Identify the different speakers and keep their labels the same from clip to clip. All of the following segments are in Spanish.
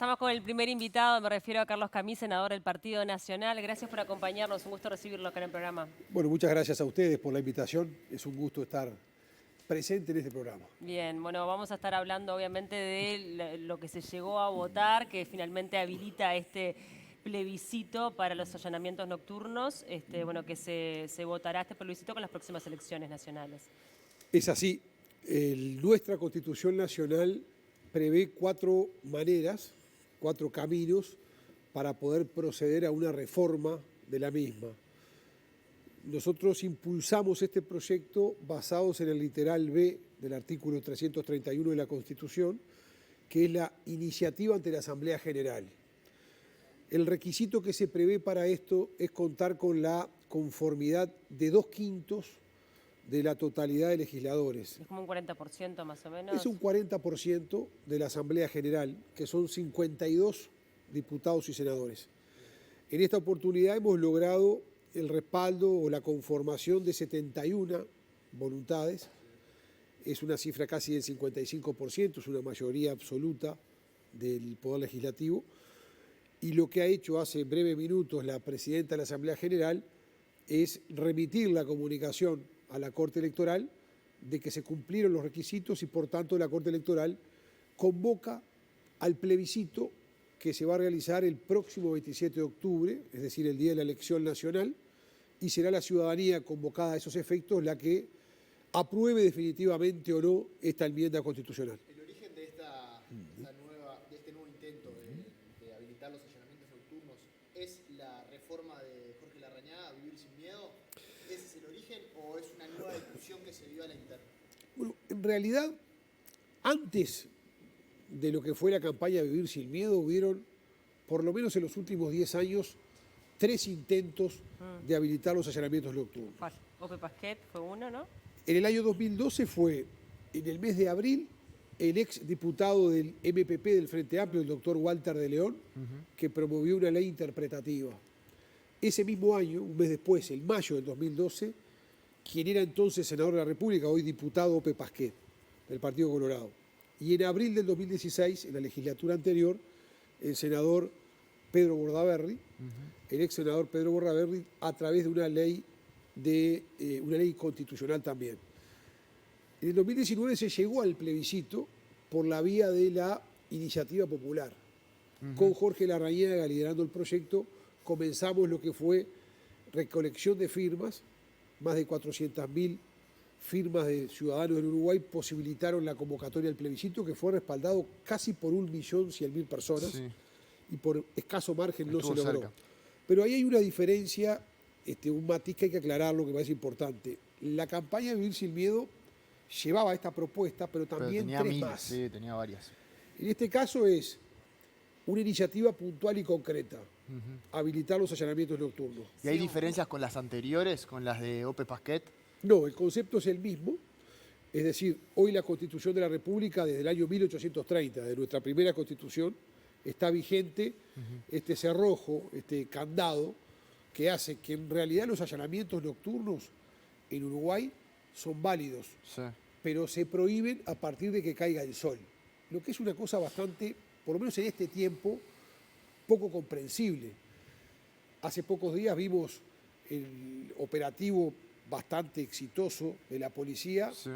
Speaker 1: Estamos con el primer invitado, me refiero a Carlos Camí, senador del Partido Nacional. Gracias por acompañarnos, un gusto recibirlo acá en el programa.
Speaker 2: Bueno, muchas gracias a ustedes por la invitación. Es un gusto estar presente en este programa.
Speaker 1: Bien, bueno, vamos a estar hablando obviamente de lo que se llegó a votar, que finalmente habilita este plebiscito para los allanamientos nocturnos, bueno, que se votará este plebiscito con las próximas elecciones nacionales.
Speaker 2: Es así. Nuestra Constitución Nacional prevé 4 maneras, 4 caminos para poder proceder a una reforma de la misma. Nosotros impulsamos este proyecto basados en el literal B del artículo 331 de la Constitución, que es la iniciativa ante la Asamblea General. El requisito que se prevé para esto es contar con la conformidad de 2/5 de la totalidad de legisladores.
Speaker 1: Es como un 40% más o menos.
Speaker 2: Es un 40% de la Asamblea General, que son 52 diputados y senadores. En esta oportunidad hemos logrado el respaldo o la conformación de 71 voluntades. Es una cifra casi del 55%, es una mayoría absoluta del Poder Legislativo. Y lo que ha hecho hace breves minutos la presidenta de la Asamblea General es remitir la comunicación a la Corte Electoral de que se cumplieron los requisitos y por tanto la Corte Electoral convoca al plebiscito que se va a realizar el próximo 27 de octubre, es decir, el día de la elección nacional, y será la ciudadanía convocada a esos efectos la que apruebe definitivamente o no esta enmienda constitucional.
Speaker 3: El origen de este nuevo intento de habilitar los allanamientos nocturnos es la reforma de Jorge Larrañaga, Vivir sin Miedo. ¿Ese es el origen o es una nueva discusión que se dio a la interna?
Speaker 2: Bueno, en realidad, antes de lo que fue la campaña Vivir sin Miedo, hubieron, por lo menos en los últimos 10 años, 3 intentos de habilitar los allanamientos nocturnos.
Speaker 1: Ope Pasquet fue uno, ¿no?
Speaker 2: En el año 2012 fue, en el mes de abril, el ex diputado del MPP del Frente Amplio, el doctor Walter de León, que promovió una ley interpretativa. Ese mismo año, un mes después, en mayo del 2012, quien era entonces senador de la República, hoy diputado Ope Pasquet, del Partido Colorado. Y en abril del 2016, en la legislatura anterior, el senador Pedro Bordaberry, el ex senador Pedro Bordaberry, a través de una ley constitucional también. En el 2019 se llegó al plebiscito por la vía de la iniciativa popular. Con Jorge Larrañaga liderando el proyecto, comenzamos lo que fue recolección de firmas. Más de 400.000 firmas de ciudadanos en Uruguay posibilitaron la convocatoria del plebiscito, que fue respaldado casi por 1.100.000 personas, sí, y por escaso margen no se logró. Cerca. Pero ahí hay una diferencia, un matiz que hay que aclararlo, que me parece importante. La campaña de Vivir sin Miedo llevaba esta propuesta, pero también
Speaker 3: tenía
Speaker 2: 3 más.
Speaker 3: Sí, tenía varias.
Speaker 2: En este caso es una iniciativa puntual y concreta, habilitar los allanamientos nocturnos.
Speaker 3: ¿Y hay diferencias con las anteriores, con las de Ope Pasquet?
Speaker 2: No, el concepto es el mismo. Es decir, hoy la Constitución de la República, desde el año 1830, de nuestra primera Constitución, está vigente este cerrojo, este candado, que hace que en realidad los allanamientos nocturnos en Uruguay son válidos, sí, pero se prohíben a partir de que caiga el sol. Lo que es una cosa bastante, por lo menos en este tiempo, poco comprensible. Hace pocos días vimos el operativo bastante exitoso de la policía, sí,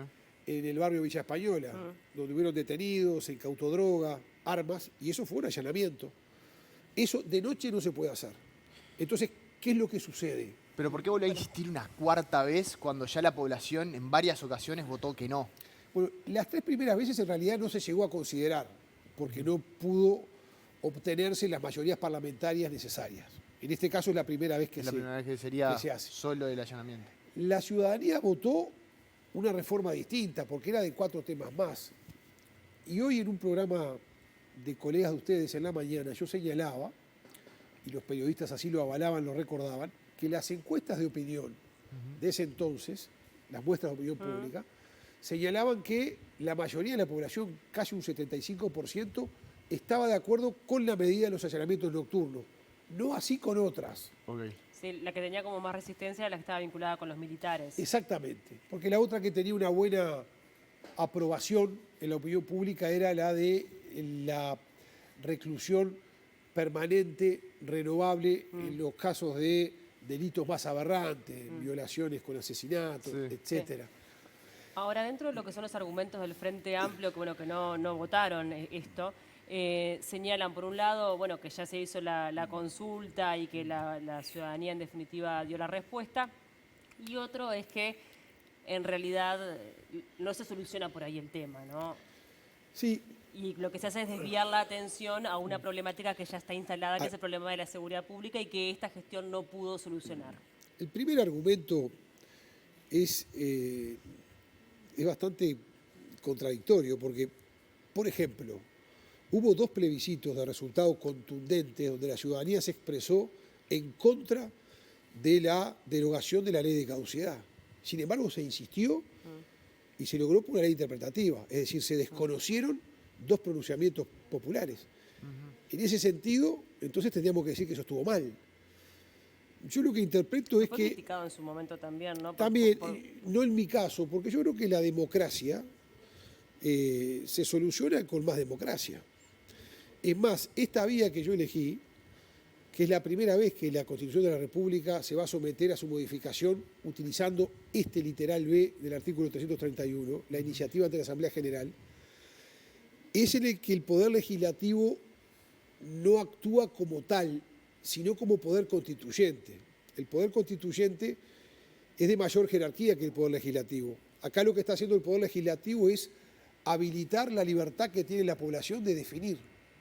Speaker 2: en el barrio Villa Española, donde hubieron detenidos, se incautó droga, armas, y eso fue un allanamiento. Eso de noche no se puede hacer. Entonces, ¿qué es lo que sucede?
Speaker 3: ¿Pero por qué volvió a insistir una cuarta vez cuando ya la población en varias ocasiones votó que no?
Speaker 2: Bueno, las 3 primeras veces en realidad no se llegó a considerar, porque no pudo obtenerse las mayorías parlamentarias necesarias. En este caso es la primera vez que,
Speaker 3: primera vez que sería
Speaker 2: que se hace.
Speaker 3: Solo el allanamiento.
Speaker 2: La ciudadanía votó una reforma distinta, porque era de 4 temas más. Y hoy en un programa de colegas de ustedes en la mañana yo señalaba, y los periodistas así lo avalaban, lo recordaban, que las encuestas de opinión de ese entonces, las muestras de opinión pública, señalaban que la mayoría de la población, casi un 75%, estaba de acuerdo con la medida de los allanamientos nocturnos, no así con otras.
Speaker 3: Okay.
Speaker 1: Sí, la que tenía como más resistencia era la que estaba vinculada con los militares.
Speaker 2: Exactamente, porque la otra que tenía una buena aprobación en la opinión pública era la de la reclusión permanente, renovable, en los casos de delitos más aberrantes, violaciones con asesinatos, etcétera.
Speaker 1: Ahora, dentro de lo que son los argumentos del Frente Amplio, que bueno, que no votaron esto, señalan por un lado, bueno, que ya se hizo la consulta y que la ciudadanía en definitiva dio la respuesta, y otro es que en realidad no se soluciona por ahí el tema, ¿no?
Speaker 2: Sí.
Speaker 1: Y lo que se hace es desviar la atención a una problemática que ya está instalada, que es el problema de la seguridad pública y que esta gestión no pudo solucionar.
Speaker 2: El primer argumento es bastante contradictorio porque, por ejemplo, hubo 2 plebiscitos de resultados contundentes donde la ciudadanía se expresó en contra de la derogación de la ley de caducidad. Sin embargo, se insistió y se logró por una ley interpretativa, es decir, se desconocieron 2 pronunciamientos populares. En ese sentido, entonces tendríamos que decir que eso estuvo mal. Yo lo que interpreto es
Speaker 1: Fue
Speaker 2: que...
Speaker 1: criticado en su momento también, ¿no?
Speaker 2: También, no en mi caso, porque yo creo que la democracia se soluciona con más democracia. Es más, esta vía que yo elegí, que es la primera vez que la Constitución de la República se va a someter a su modificación utilizando este literal B del artículo 331, la iniciativa ante la Asamblea General, es en el que el Poder Legislativo no actúa como tal, sino como poder constituyente. El poder constituyente es de mayor jerarquía que el poder legislativo. Acá lo que está haciendo el poder legislativo es habilitar la libertad que tiene la población de definir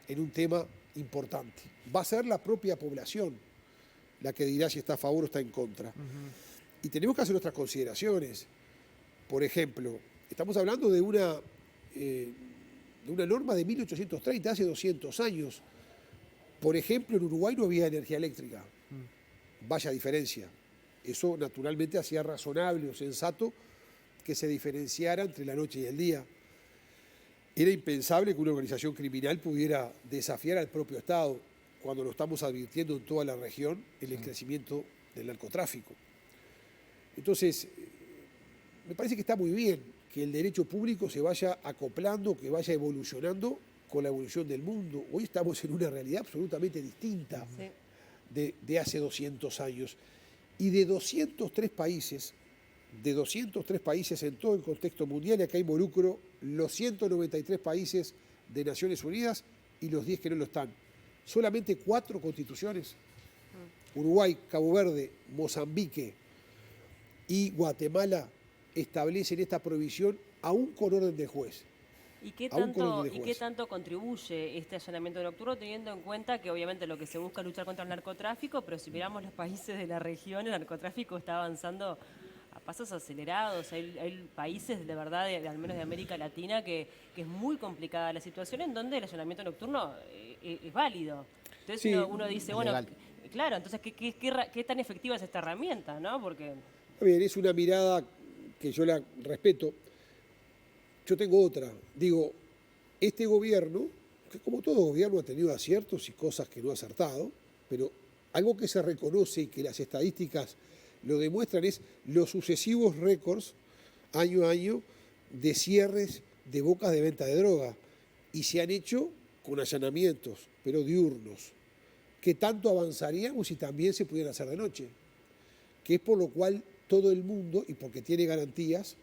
Speaker 2: en un tema importante. Va a ser la propia población la que dirá si está a favor o está en contra. Y tenemos que hacer nuestras consideraciones. Por ejemplo, estamos hablando de una norma de 1830, hace 200 años. Por ejemplo, en Uruguay no había energía eléctrica. Vaya diferencia. Eso naturalmente hacía razonable o sensato que se diferenciara entre la noche y el día. Era impensable que una organización criminal pudiera desafiar al propio Estado cuando lo estamos advirtiendo en toda la región en el crecimiento del narcotráfico. Entonces, me parece que está muy bien que el derecho público se vaya acoplando, que vaya evolucionando con la evolución del mundo. Hoy estamos en una realidad absolutamente distinta de hace 200 años. Y de 203 países en todo el contexto mundial, y acá involucro los 193 países de Naciones Unidas y los 10 que no lo están. Solamente 4 constituciones. Uruguay, Cabo Verde, Mozambique y Guatemala establecen esta prohibición aún con orden de juez.
Speaker 1: ¿Y qué
Speaker 2: Aún con orden de
Speaker 1: qué
Speaker 2: juez.
Speaker 1: tanto contribuye este allanamiento nocturno, teniendo en cuenta que obviamente lo que se busca es luchar contra el narcotráfico, pero si miramos los países de la región, el narcotráfico está avanzando a pasos acelerados? Hay países, de verdad, al menos de América Latina, que es muy complicada la situación, en donde el allanamiento nocturno es válido. Entonces
Speaker 2: Sí,
Speaker 1: uno dice, bueno,
Speaker 3: legal.
Speaker 1: claro, entonces, ¿qué tan efectiva es esta herramienta, no? Porque...
Speaker 2: Está bien, es una mirada que yo la respeto. Yo tengo otra. Digo, este gobierno, que como todo gobierno ha tenido aciertos y cosas que no ha acertado, pero algo que se reconoce y que las estadísticas lo demuestran es los sucesivos récords año a año de cierres de bocas de venta de droga. Y se han hecho con allanamientos, pero diurnos, que tanto avanzaríamos si también se pudieran hacer de noche. Que es por lo cual todo el mundo, y porque tiene garantías,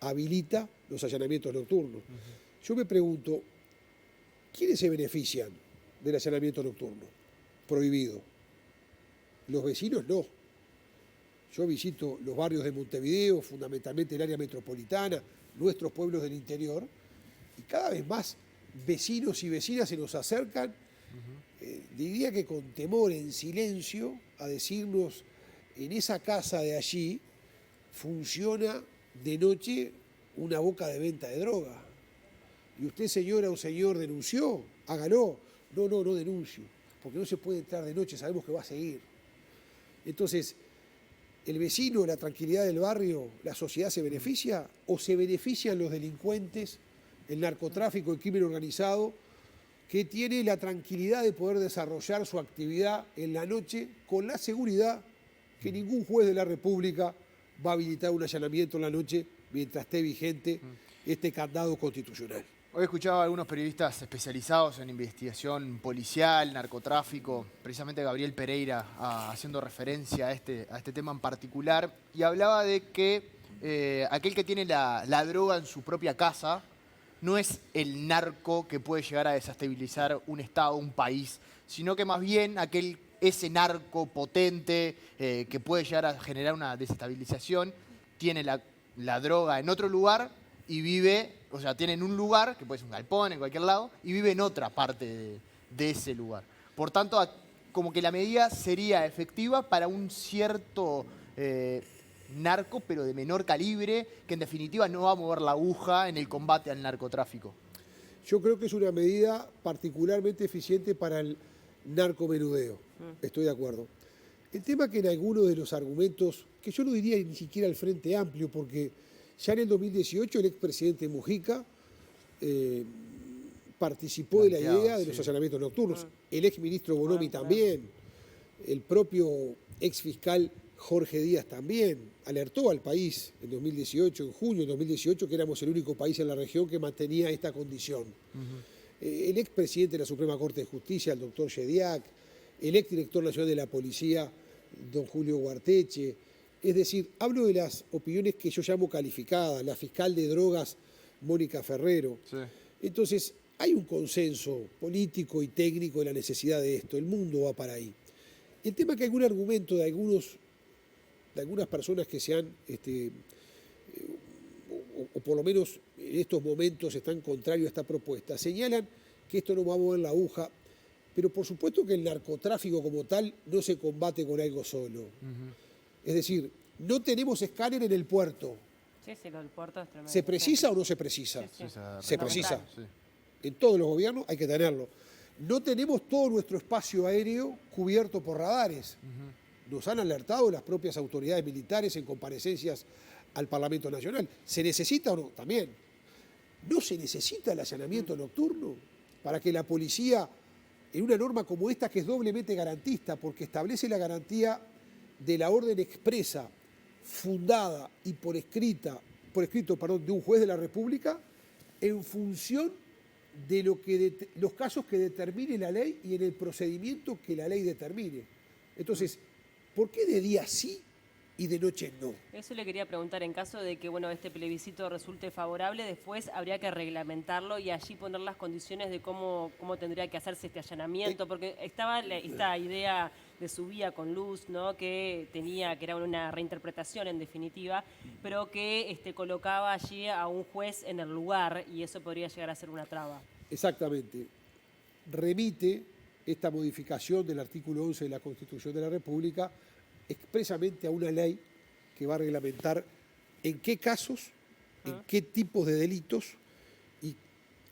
Speaker 2: habilita los allanamientos nocturnos. Yo me pregunto, ¿quiénes se benefician del allanamiento nocturno prohibido? Los vecinos no. Yo visito los barrios de Montevideo, fundamentalmente el área metropolitana, nuestros pueblos del interior, y cada vez más vecinos y vecinas se nos acercan, diría que con temor, en silencio, a decirnos, en esa casa de allí funciona de noche una boca de venta de droga. Y usted, señora o señor, denunció, hágalo. No denuncio, porque no se puede entrar de noche, sabemos que va a seguir. Entonces, ¿el vecino, la tranquilidad del barrio, la sociedad se beneficia o se benefician los delincuentes, el narcotráfico, el crimen organizado, que tiene la tranquilidad de poder desarrollar su actividad en la noche con la seguridad que ningún juez de la República va a habilitar un allanamiento en la noche mientras esté vigente este candado constitucional?
Speaker 3: Hoy escuchaba a algunos periodistas especializados en investigación policial, narcotráfico, precisamente Gabriel Pereira, haciendo referencia a este tema en particular, y hablaba de que aquel que tiene la droga en su propia casa no es el narco que puede llegar a desestabilizar un estado, un país, sino que más bien ese narco potente que puede llegar a generar una desestabilización, tiene la droga en otro lugar y vive, o sea, tiene en un lugar, que puede ser un galpón en cualquier lado, y vive en otra parte de ese lugar. Por tanto, como que la medida sería efectiva para un cierto narco, pero de menor calibre, que en definitiva no va a mover la aguja en el combate al narcotráfico.
Speaker 2: Yo creo que es una medida particularmente eficiente para el narcomenudeo. Estoy de acuerdo. El tema que en algunos de los argumentos, que yo no diría ni siquiera al Frente Amplio, porque ya en el 2018 el expresidente Mujica participó de la idea de los allanamientos nocturnos. El exministro Bonomi también. El propio exfiscal Jorge Díaz también alertó al país en 2018, en junio de 2018, que éramos el único país en la región que mantenía esta condición. El expresidente de la Suprema Corte de Justicia, el doctor Shediak, el exdirector nacional de la Policía, don Julio Guarteche. Es decir, hablo de las opiniones que yo llamo calificadas, la fiscal de drogas, Mónica Ferrero. Sí. Entonces, hay un consenso político y técnico de la necesidad de esto. El mundo va para ahí. El tema es que algún argumento de algunas personas que se han, o por lo menos en estos momentos están contrarios a esta propuesta, señalan que esto no va a mover la aguja, pero por supuesto que el narcotráfico como tal no se combate con algo solo. Es decir, no tenemos escáner en el puerto.
Speaker 1: Sí, sí, el puerto es tremendo.
Speaker 2: ¿Se precisa o no se precisa?
Speaker 1: Sí, sí.
Speaker 2: Se precisa. Sí. En todos los gobiernos hay que tenerlo. No tenemos todo nuestro espacio aéreo cubierto por radares. Nos han alertado las propias autoridades militares en comparecencias al Parlamento Nacional. ¿Se necesita o no? También. ¿No se necesita el allanamiento nocturno para que la policía, en una norma como esta que es doblemente garantista, porque establece la garantía de la orden expresa, fundada y por escrito, de un juez de la República, en función de los casos que determine la ley y en el procedimiento que la ley determine? Entonces, ¿por qué de día sí y de noche no?
Speaker 1: Eso le quería preguntar, en caso de que este plebiscito resulte favorable, después habría que reglamentarlo y allí poner las condiciones de cómo tendría que hacerse este allanamiento, porque estaba esta idea de su vía con luz, ¿no? que era una reinterpretación en definitiva, pero que colocaba allí a un juez en el lugar y eso podría llegar a ser una traba.
Speaker 2: Exactamente. Remite esta modificación del artículo 11 de la Constitución de la República expresamente a una ley que va a reglamentar en qué casos, en qué tipos de delitos y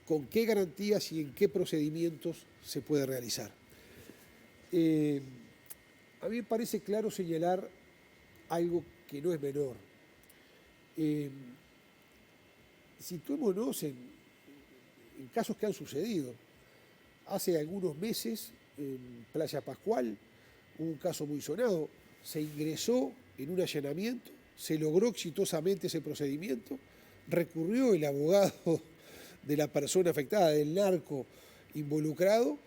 Speaker 2: con qué garantías y en qué procedimientos se puede realizar. A mí me parece claro señalar algo que no es menor. Situémonos en casos que han sucedido. Hace algunos meses, en Playa Pascual, hubo un caso muy sonado. Se ingresó en un allanamiento, se logró exitosamente ese procedimiento, recurrió el abogado de la persona afectada, del narco involucrado,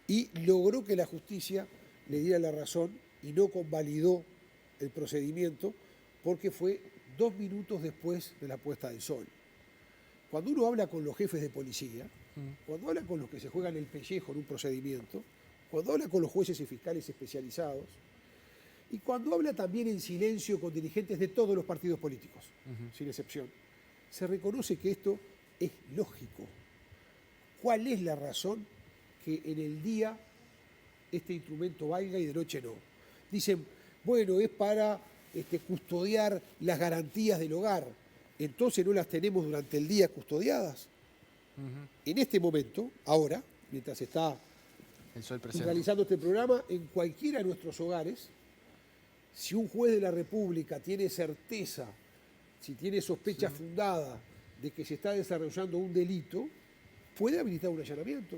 Speaker 2: y logró que la justicia le diera la razón y no convalidó el procedimiento porque fue 2 minutos después de la puesta del sol. Cuando uno habla con los jefes de policía, cuando habla con los que se juegan el pellejo en un procedimiento, cuando habla con los jueces y fiscales especializados, y cuando habla también en silencio con dirigentes de todos los partidos políticos, sin excepción, se reconoce que esto es lógico. ¿Cuál es la razón que en el día este instrumento valga y de noche no? Dicen, bueno, es para custodiar las garantías del hogar. Entonces no las tenemos durante el día custodiadas. En este momento, ahora, mientras está realizando este programa, en cualquiera de nuestros hogares, si un juez de la República tiene certeza, si tiene sospecha fundada de que se está desarrollando un delito, puede habilitar un allanamiento.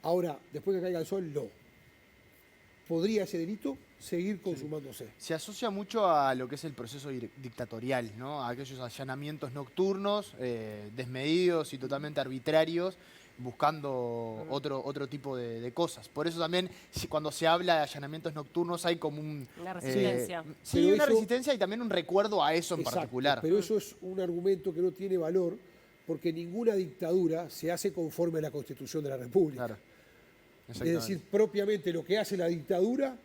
Speaker 2: Ahora, después que caiga el sol, no. ¿Podría ese delito? seguir consumándose.
Speaker 4: Se asocia mucho a lo que es el proceso dictatorial, ¿no? A aquellos allanamientos nocturnos, desmedidos y totalmente arbitrarios, buscando otro tipo de cosas. Por eso también, cuando se habla de allanamientos nocturnos, hay como
Speaker 1: una resistencia.
Speaker 4: Sí,
Speaker 2: Pero
Speaker 4: una
Speaker 2: eso,
Speaker 4: resistencia y también un recuerdo a eso en
Speaker 2: exacto,
Speaker 4: particular.
Speaker 2: pero eso es un argumento que no tiene valor porque ninguna dictadura se hace conforme a la Constitución de la República.
Speaker 4: Claro.
Speaker 2: Es decir, propiamente lo que hace la dictadura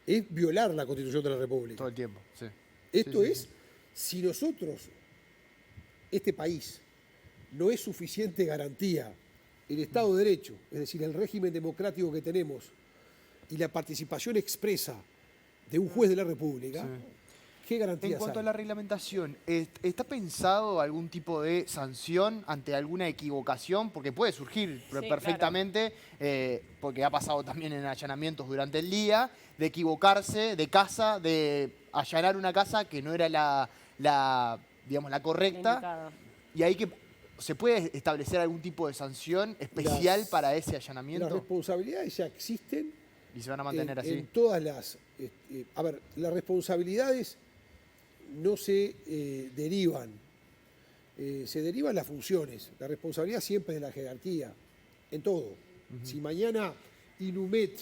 Speaker 2: es violar la Constitución de la República.
Speaker 4: Todo el tiempo, sí.
Speaker 2: Esto
Speaker 4: Sí, sí,
Speaker 2: es, si nosotros, este país, no es suficiente garantía el Estado de Derecho, es decir, el régimen democrático que tenemos y la participación expresa de un juez de la República, ¿qué garantías
Speaker 4: En cuanto
Speaker 2: hay?
Speaker 4: a la reglamentación, ¿está pensado algún tipo de sanción ante alguna equivocación? Porque puede surgir perfectamente, porque ha pasado también en allanamientos durante el día, de equivocarse de casa, de allanar una casa que no era digamos, la correcta.
Speaker 1: Indicado.
Speaker 4: Y ahí ¿se puede establecer algún tipo de sanción especial para ese allanamiento?
Speaker 2: Las responsabilidades ya existen
Speaker 4: Y se van a mantener así.
Speaker 2: en todas las... a ver, las responsabilidades no se derivan, se derivan las funciones. La responsabilidad siempre es de la jerarquía, en todo. Si mañana Inumet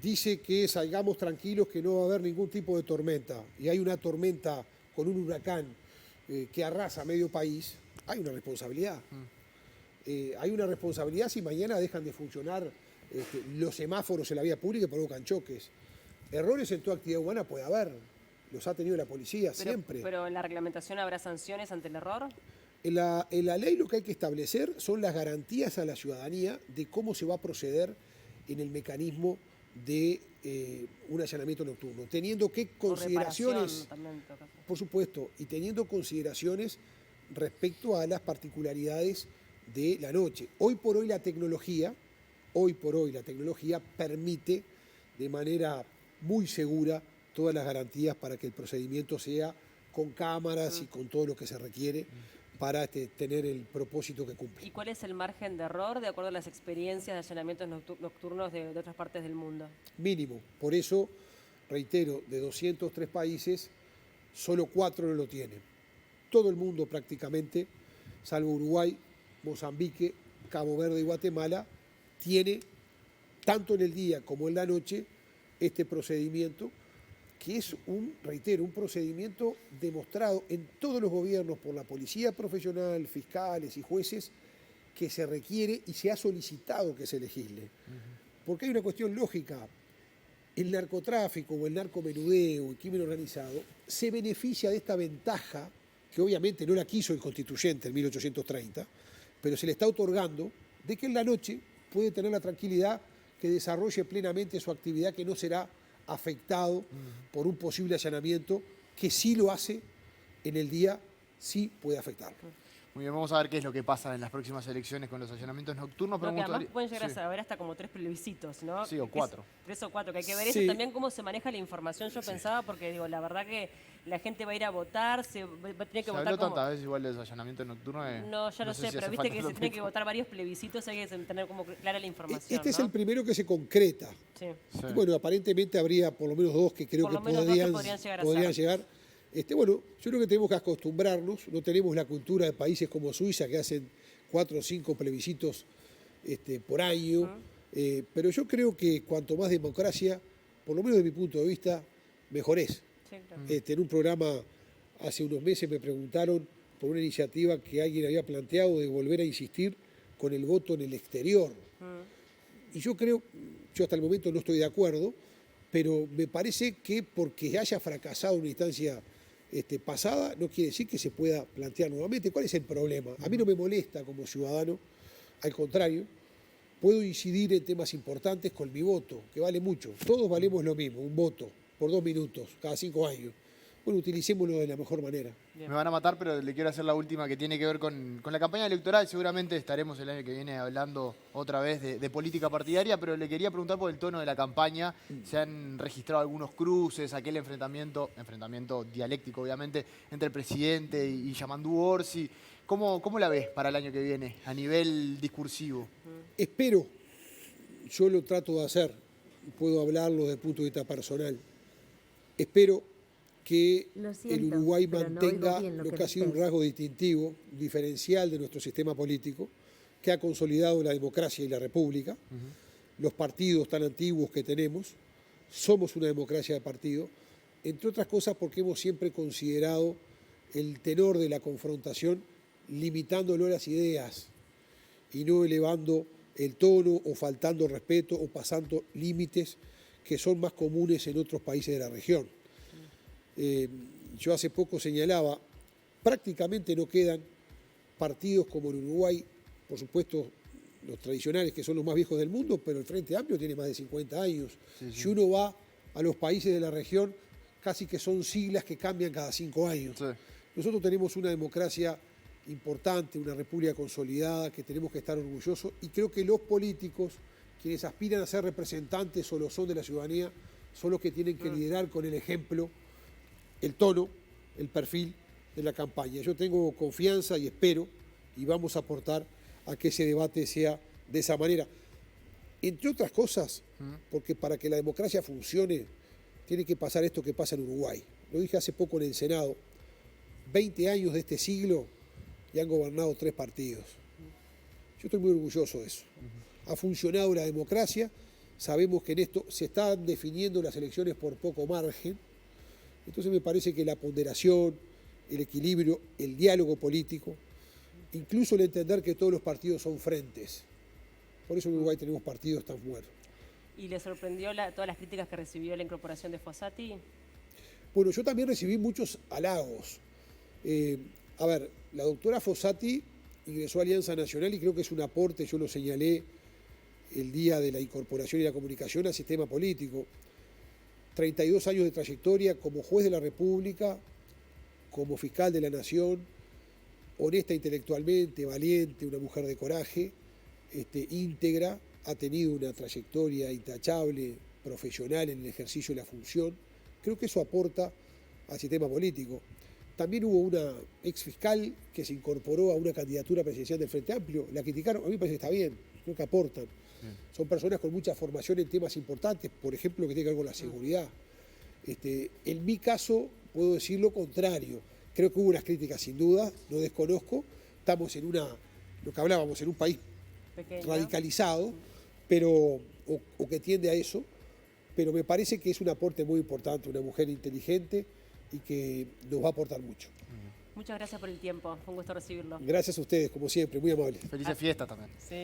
Speaker 2: dice que salgamos tranquilos, que no va a haber ningún tipo de tormenta, y hay una tormenta con un huracán que arrasa medio país, hay una responsabilidad. Hay una responsabilidad si mañana dejan de funcionar los semáforos en la vía pública y provocan choques. Errores en toda actividad humana puede haber, los ha tenido la policía siempre.
Speaker 1: Pero en la reglamentación habrá sanciones ante el error.
Speaker 2: En la ley lo que hay que establecer son las garantías a la ciudadanía de cómo se va a proceder en el mecanismo de un allanamiento nocturno, teniendo qué consideraciones, por supuesto, y teniendo consideraciones respecto a las particularidades de la noche. Hoy por hoy la tecnología permite de manera muy segura todas las garantías para que el procedimiento sea con cámaras y con todo lo que se requiere para tener el propósito que cumple.
Speaker 1: ¿Y cuál es el margen de error de acuerdo a las experiencias de allanamientos nocturnos de otras partes del mundo?
Speaker 2: Mínimo. Por eso, reitero, de 203 países, solo 4 no lo tienen. Todo el mundo prácticamente, salvo Uruguay, Mozambique, Cabo Verde y Guatemala, tiene, tanto en el día como en la noche, este procedimiento, que es un procedimiento demostrado en todos los gobiernos por la policía profesional, fiscales y jueces, que se requiere y se ha solicitado que se legisle. Porque hay una cuestión lógica. El narcotráfico o el narcomenudeo, el crimen organizado, se beneficia de esta ventaja, que obviamente no la quiso el constituyente en 1830, pero se le está otorgando, de que en la noche puede tener la tranquilidad que desarrolle plenamente su actividad, que no será afectado por un posible allanamiento, que sí lo hace en el día, sí puede afectarlo.
Speaker 4: Muy bien, vamos a ver qué es lo que pasa en las próximas elecciones con los allanamientos nocturnos.
Speaker 1: Porque además pueden llegar a haber hasta como 3 plebiscitos, ¿no?
Speaker 4: Sí, o 4.
Speaker 1: 3 o 4, que hay que ver eso también, cómo se maneja la información. Yo pensaba, porque digo, la verdad que la gente va a ir a votar, se va a tener que votar
Speaker 4: habló
Speaker 1: como...
Speaker 4: tantas veces igual de allanamientos nocturnos.
Speaker 1: No, ya lo sé, pero viste que se tienen que votar varios plebiscitos, hay que tener como clara la información.
Speaker 2: Este es el primero que se concreta.
Speaker 1: Sí.
Speaker 2: Y bueno, aparentemente habría por lo menos 2 que creo que podrían llegar. Bueno, yo creo que tenemos que acostumbrarnos, no tenemos la cultura de países como Suiza que hacen 4 o 5 plebiscitos por año, pero yo creo que cuanto más democracia, por lo menos de mi punto de vista, mejor es.
Speaker 1: Sí, claro.
Speaker 2: En un programa hace unos meses me preguntaron por una iniciativa que alguien había planteado de volver a insistir con el voto en el exterior. Y yo hasta el momento no estoy de acuerdo, pero me parece que porque haya fracasado una instancia pasada, no quiere decir que se pueda plantear nuevamente. ¿Cuál es el problema? A mí no me molesta como ciudadano, al contrario, puedo incidir en temas importantes con mi voto, que vale mucho. Todos valemos lo mismo, un voto por 2 minutos, cada 5 años. Bueno, utilicémoslo de la mejor manera.
Speaker 4: Bien. Me van a matar, pero le quiero hacer la última que tiene que ver con la campaña electoral. Seguramente estaremos el año que viene hablando otra vez de política partidaria, pero le quería preguntar por el tono de la campaña. Se han registrado algunos cruces, aquel enfrentamiento dialéctico obviamente, entre el presidente y Yamandu Orsi. ¿Cómo la ves para el año que viene a nivel discursivo?
Speaker 2: Espero, yo lo trato de hacer, puedo hablarlo desde el punto de vista personal, Espero que
Speaker 5: Lo
Speaker 2: el
Speaker 5: siento,
Speaker 2: Uruguay
Speaker 5: pero no
Speaker 2: mantenga
Speaker 5: oigo bien lo
Speaker 2: lo
Speaker 5: que
Speaker 2: que ha sido un
Speaker 5: dices.
Speaker 2: rasgo distintivo, diferencial de nuestro sistema político, que ha consolidado la democracia y la república, los partidos tan antiguos que tenemos. Somos una democracia de partido, entre otras cosas porque hemos siempre considerado el tenor de la confrontación limitándolo a las ideas y no elevando el tono o faltando respeto o pasando límites que son más comunes en otros países de la región. Yo hace poco señalaba, prácticamente no quedan partidos como en Uruguay, por supuesto los tradicionales que son los más viejos del mundo, pero el Frente Amplio tiene más de 50 años. Si uno va a los países de la región, casi que son siglas que cambian cada 5 años.
Speaker 4: Sí.
Speaker 2: Nosotros tenemos una democracia importante, una república consolidada, que tenemos que estar orgullosos, y creo que los políticos, quienes aspiran a ser representantes o lo son de la ciudadanía, son los que tienen que liderar con el ejemplo, el tono, el perfil de la campaña. Yo tengo confianza y espero, y vamos a aportar a que ese debate sea de esa manera. Entre otras cosas, porque para que la democracia funcione, tiene que pasar esto que pasa en Uruguay. Lo dije hace poco en el Senado, 20 años de este siglo y han gobernado 3 partidos. Yo estoy muy orgulloso de eso. Ha funcionado la democracia, sabemos que en esto se están definiendo las elecciones por poco margen, entonces me parece que la ponderación, el equilibrio, el diálogo político, incluso el entender que todos los partidos son frentes. Por eso en Uruguay tenemos partidos tan buenos.
Speaker 1: ¿Y le sorprendió todas las críticas que recibió la incorporación de Fossati?
Speaker 2: Bueno, yo también recibí muchos halagos. A ver, la doctora Fossati ingresó a Alianza Nacional y creo que es un aporte, yo lo señalé el día de la incorporación y la comunicación al sistema político. 32 años de trayectoria como juez de la República, como fiscal de la Nación, honesta intelectualmente, valiente, una mujer de coraje, íntegra, ha tenido una trayectoria intachable, profesional en el ejercicio de la función. Creo que eso aporta al sistema político. También hubo una ex fiscal que se incorporó a una candidatura presidencial del Frente Amplio. La criticaron, a mí me parece que está bien, creo que aportan. Son personas con mucha formación en temas importantes, por ejemplo, que tiene que ver con la seguridad. En mi caso, puedo decir lo contrario. Creo que hubo unas críticas sin duda, no desconozco. Estamos en lo que hablábamos, en un país
Speaker 1: Pequeño.
Speaker 2: radicalizado, o que tiende a eso, pero me parece que es un aporte muy importante, una mujer inteligente y que nos va a aportar mucho.
Speaker 1: Muchas gracias por el tiempo, fue un gusto recibirlo.
Speaker 2: Gracias a ustedes, como siempre, muy amables.
Speaker 4: Felices fiestas también.
Speaker 1: Sí.